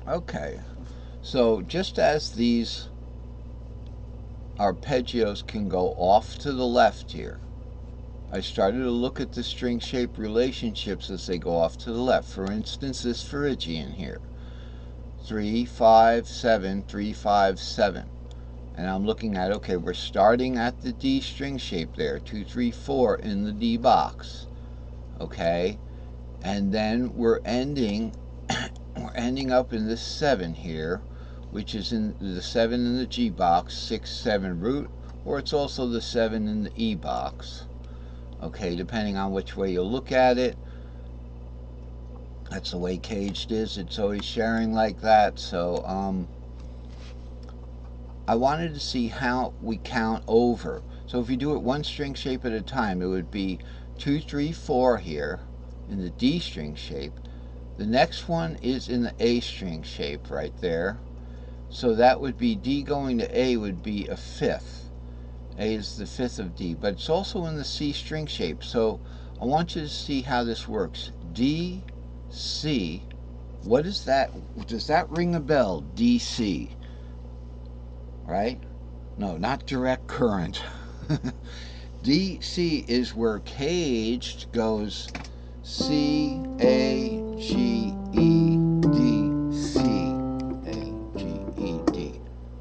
Okay, so just as these arpeggios can go off to the left here, I started to look at the string shape relationships as they go off to the left. For instance, this Phrygian here, 3, 5, 7, 3, 5, 7. And I'm looking at, okay, we're starting at the D string shape there, 2, 3, 4 in the D box. Okay, and then we're ending up in this 7 here, which is in the 7 in the G box, 6, 7 root, or it's also the 7 in the E box. Okay, depending on which way you look at it. That's the way caged is. It's always sharing like that. So I wanted to see how we count over. So if you do it one string shape at a time, it would be 2, 3, 4 here in the D string shape. The next one is in the A string shape right there. So that would be D going to A would be a fifth. A is the fifth of D, but it's also in the C string shape. So I want you to see how this works. D, C. What is that? Does that ring a bell? DC, right? No, not direct current. DC is where caged goes C, A, G, E, D, C, A, G, E, D.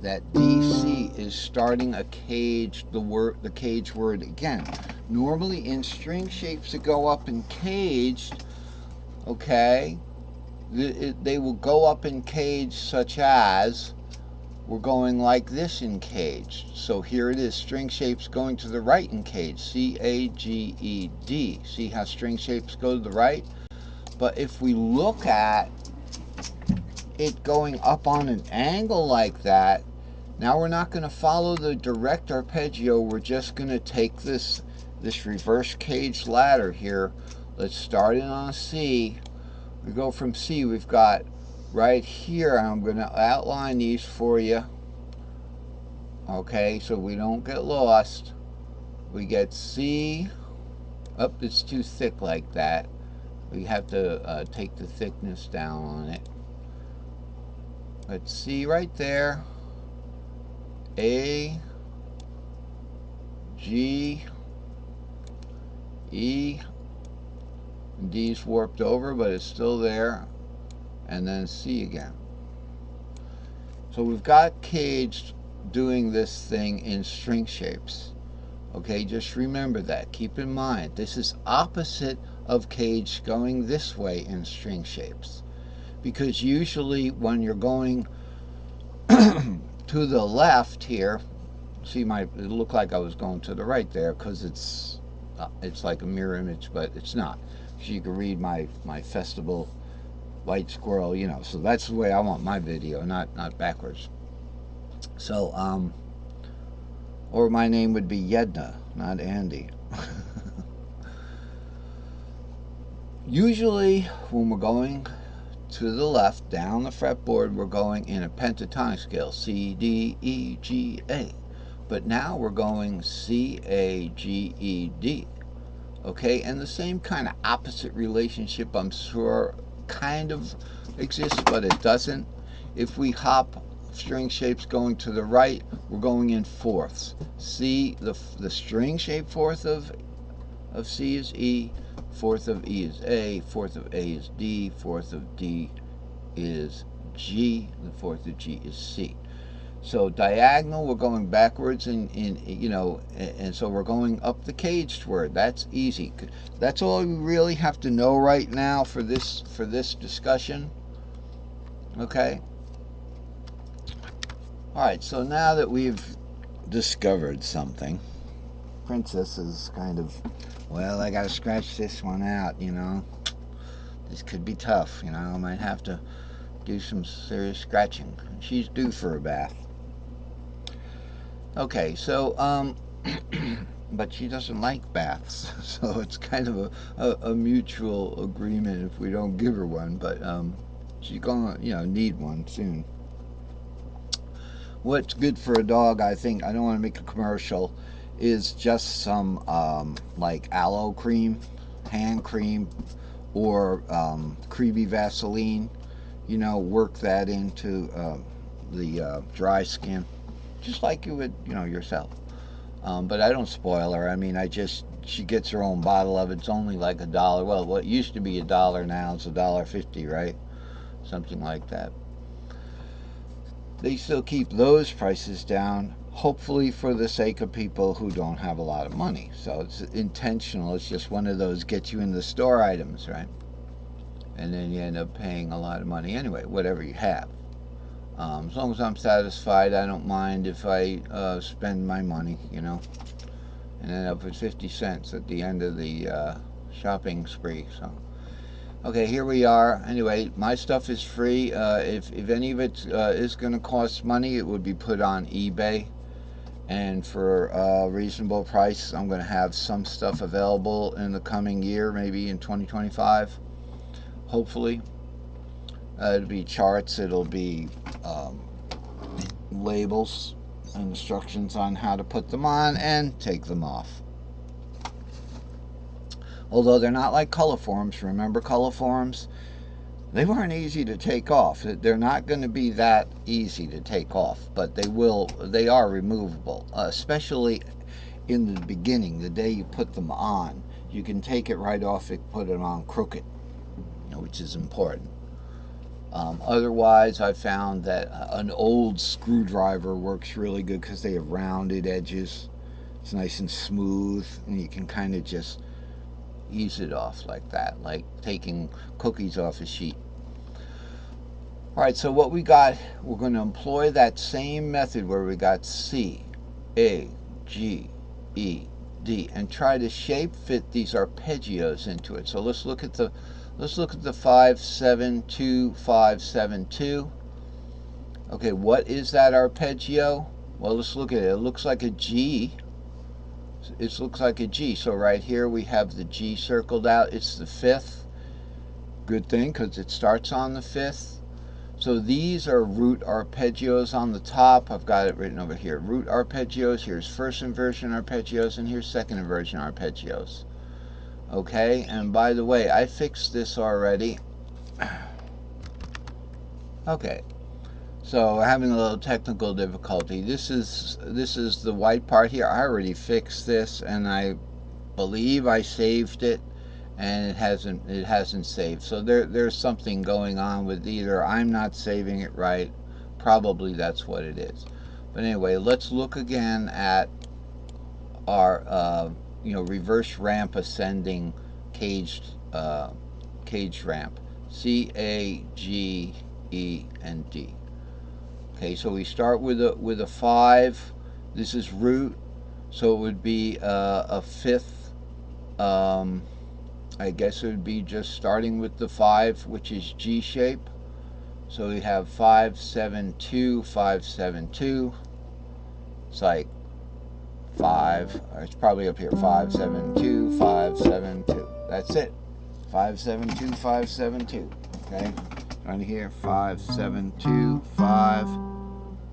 That DC is starting a cage, the cage word again. Normally in string shapes that go up in caged, okay, they will go up in cage such as we're going like this in caged. So here it is, string shapes going to the right in caged, C, A, G, E, D. See how string shapes go to the right? But if we look at it going up on an angle like that, now we're not going to follow the direct arpeggio. We're just going to take this reverse caged ladder here. Let's start it on C. We go from C. We've got right here. I'm going to outline these for you. Okay, so we don't get lost. We get C. Up, it's too thick like that. We have to take the thickness down on it. Let's see right there. A, G, E, D's warped over, but it's still there. And then C again. So we've got caged doing this thing in string shapes. Okay, just remember that. Keep in mind, this is opposite of caged going this way in string shapes. Because usually when you're going to the left here, see, it looked like I was going to the right there because it's like a mirror image, but it's not. So you can read my festival white squirrel, so that's the way I want my video, not backwards. So or my name would be Yedna, not Andy. Usually when we're going to the left down the fretboard, we're going in a pentatonic scale, C, D, E, G, A. But now we're going C, A, G, E, D. Okay, and the same kind of opposite relationship, I'm sure, kind of exists, but it doesn't. If we hop string shapes going to the right, we're going in fourths. C, the string shape fourth of C is E, fourth of E is A, fourth of A is D, fourth of D is G, the fourth of G is C. So diagonal, we're going backwards and so we're going up the caged word. That's easy. That's all we really have to know right now for this discussion. Okay. All right. So now that we've discovered something, Princess is kind of, well, I got to scratch this one out. This could be tough. I might have to do some serious scratching. She's due for a bath. Okay, so but she doesn't like baths, so it's kind of a mutual agreement if we don't give her one. But she's gonna need one soon. What's good for a dog, I think, I don't want to make a commercial, is just some like aloe cream, hand cream, or creamy Vaseline. you know, work that into the dry skin, just like you would, you know, yourself. But I don't spoil her. I mean, she gets her own bottle of it. It's only like $1. Well, what used to be $1 now it's $1.50, right? Something like that. They still keep those prices down, hopefully for the sake of people who don't have a lot of money. So it's intentional. It's just one of those get you in the store items, right? And then you end up paying a lot of money anyway, whatever you have. As long as I'm satisfied, I don't mind if I spend my money, you know, and end up with 50 cents at the end of the shopping spree. So, okay, here we are. Anyway, my stuff is free. If any of it is going to cost money, it would be put on eBay. And for a reasonable price, I'm going to have some stuff available in the coming year, maybe in 2025, hopefully. It'll be charts, it'll be labels, instructions on how to put them on and take them off. Although they're not like color forms. Remember color forms? They weren't easy to take off. They're not going to be that easy to take off, but they are removable, especially in the beginning, the day you put them on. You can take it right off and put it on crooked, you know, which is important. Otherwise, I found that an old screwdriver works really good because they have rounded edges. It's nice and smooth, and you can kind of just ease it off like that, like taking cookies off a sheet. All right, so what we got, we're going to employ that same method where we got C, A, G, E, D, and try to shape fit these arpeggios into it. So let's look at the 5-7-2, 5-7-2. Okay, what is that arpeggio? Well, let's look at it. It looks like a G. It looks like a G. So right here we have the G circled out. It's the 5th. Good thing, because it starts on the 5th. So these are root arpeggios on the top. I've got it written over here. Root arpeggios. Here's first inversion arpeggios, and here's second inversion arpeggios. Okay, and by the way, I fixed this already. Okay, so we're having a little technical difficulty. This is the white part here. I already fixed this, and I believe I saved it, and it hasn't saved. So there's something going on with either I'm not saving it right. Probably that's what it is. But anyway, let's look again at our reverse ramp ascending caged ramp. C, A, G, E, and D. Okay, so we start with a 5. This is root, so it would be a 5th. I guess it would be just starting with the 5, which is G shape. So we have 5-7-2, 5-7-2. It's like 5, or it's probably up here, 5-7-2, 5-7-2. That's it. 5-7-2, 5-7-2. Okay, right here, 5-7-2, 5,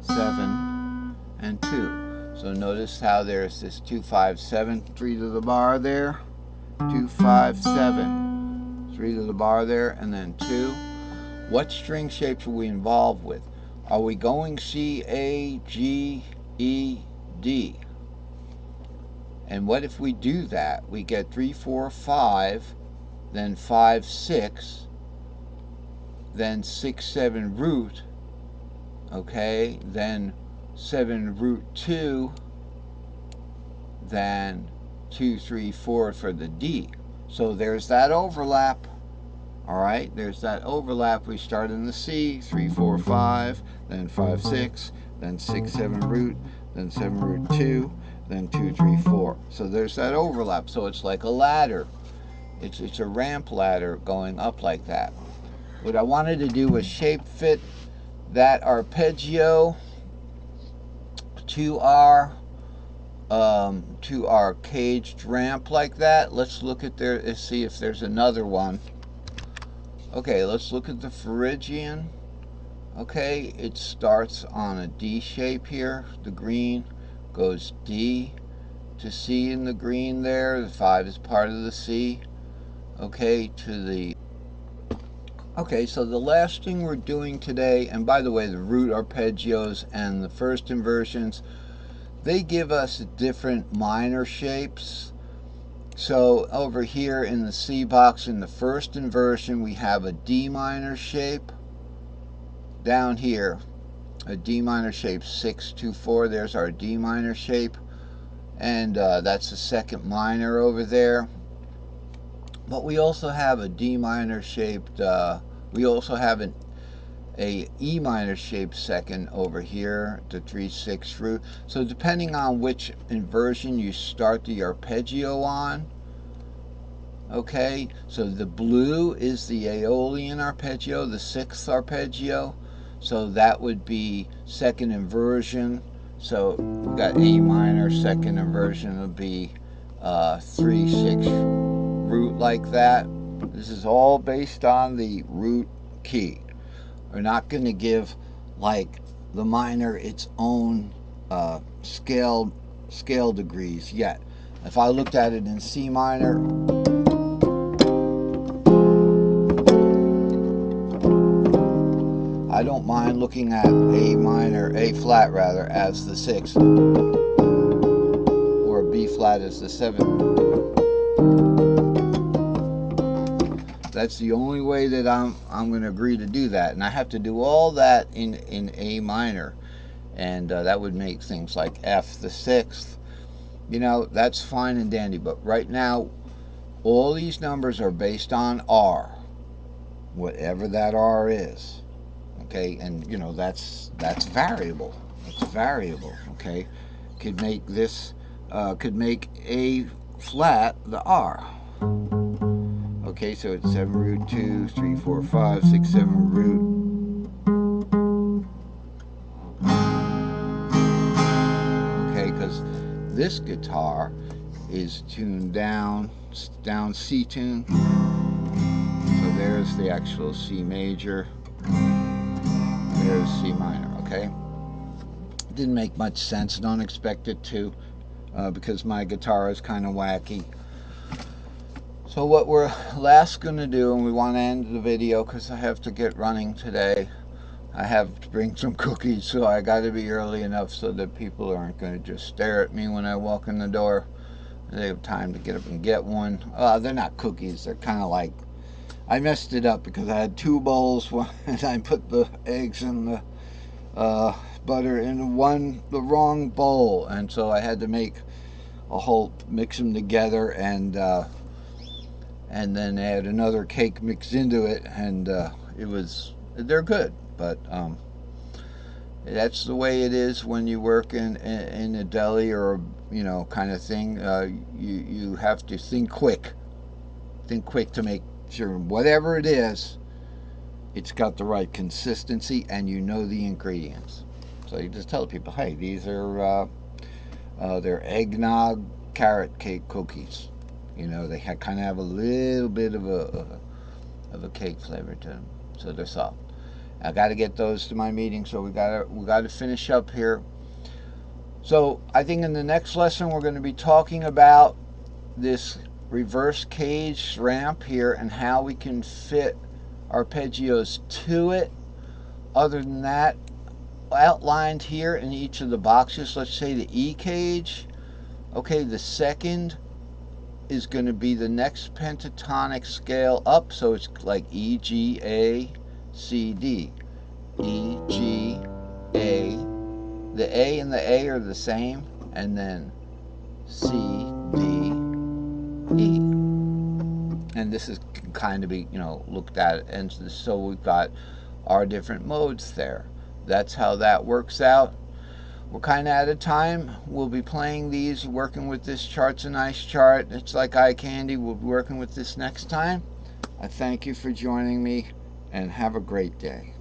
7, and 2. So notice how there's this 2-5-7, 3 to the bar there, 2-5-7, 3 to the bar there, and then 2. What string shapes are we involved with? Are we going C, A, G, E, D? And what if we do that? We get 3, 4, 5, then 5, 6, then 6, 7 root, okay, then 7 root 2, then 2, 3, 4 for the D. So there's that overlap. All right, there's that overlap. We start in the C, 3, 4, 5, then 5, 6, then 6, 7 root, then 7 root 2, then 2, 3, 4. So there's that overlap. So it's like a ladder. It's a ramp ladder going up like that. What I wanted to do was shape fit that arpeggio to our caged ramp like that. Let's look at let's see if there's another one. Okay, let's look at the Phrygian. Okay, it starts on a D shape here. The green goes D to C in the green there. The 5 is part of the C. Okay, to the Okay, so the last thing we're doing today, and by the way, the root arpeggios and the first inversions, they give us different minor shapes. So over here in the C box in the first inversion, we have a D minor shape. Down here, a D minor shape 6-2-4. There's our D minor shape, and that's the second minor over there. But we also have a D minor shaped. We also have a E minor shaped second over here, the 3/6 root. So depending on which inversion you start the arpeggio on, okay, so the blue is the Aeolian arpeggio, the 6th arpeggio. So that would be second inversion. So we got A minor, second inversion would be 3/6 root like that. This is all based on the root key. We're not going to give like the minor its own scale degrees yet. If I looked at it in C minor, I don't mind looking at A minor, A flat rather, as the 6th, or B flat as the 7th. That's the only way that I'm going to agree to do that, and I have to do all that in A minor, and that would make things like F the 6th. You know, that's fine and dandy, but right now all these numbers are based on R, whatever that R is. Okay, and you know that's variable. It's variable. Okay, could make this could make A flat the R. Okay, so it's 7 root 2, 3, 4, 5, 6, 7 root. Okay, because this guitar is tuned down C tune. So there's the actual C major. There's C minor. Okay, didn't make much sense. Don't expect it to, because my guitar is kind of wacky. So what we're last going to do, and we want to end the video because I have to get running today. I have to bring some cookies, so I got to be early enough so that people aren't going to just stare at me when I walk in the door. They have time to get up and get one. They're not cookies. They're kind of like, I messed it up because I had 2 bowls and I put the eggs and the butter in the wrong bowl, and so I had to make a whole, mix them together, and then add another cake mix into it, and they're good, but that's the way it is when you work in a deli or kind of thing. You have to think quick to make sure whatever it is, it's got the right consistency and you know the ingredients. So you just tell people, hey, these are they're eggnog carrot cake cookies. They kind of have a little bit of a cake flavor to them, so they're soft. I got to get those to my meeting, so we got to finish up here. So I think in the next lesson we're going to be talking about this reverse cage ramp here and how we can fit arpeggios to it. Other than that, outlined here in each of the boxes, let's say the E cage. Okay, the second is going to be the next pentatonic scale up, so it's like E, G, A, C, D. E, G, A. The A and the A are the same, and then C, D, E. And this is kind of be, looked at, and so we've got our different modes there. That's how that works out. We're kind of out of time. We'll be playing these, working with this chart's a nice chart. It's like eye candy. We'll be working with this next time. I thank you for joining me, and have a great day.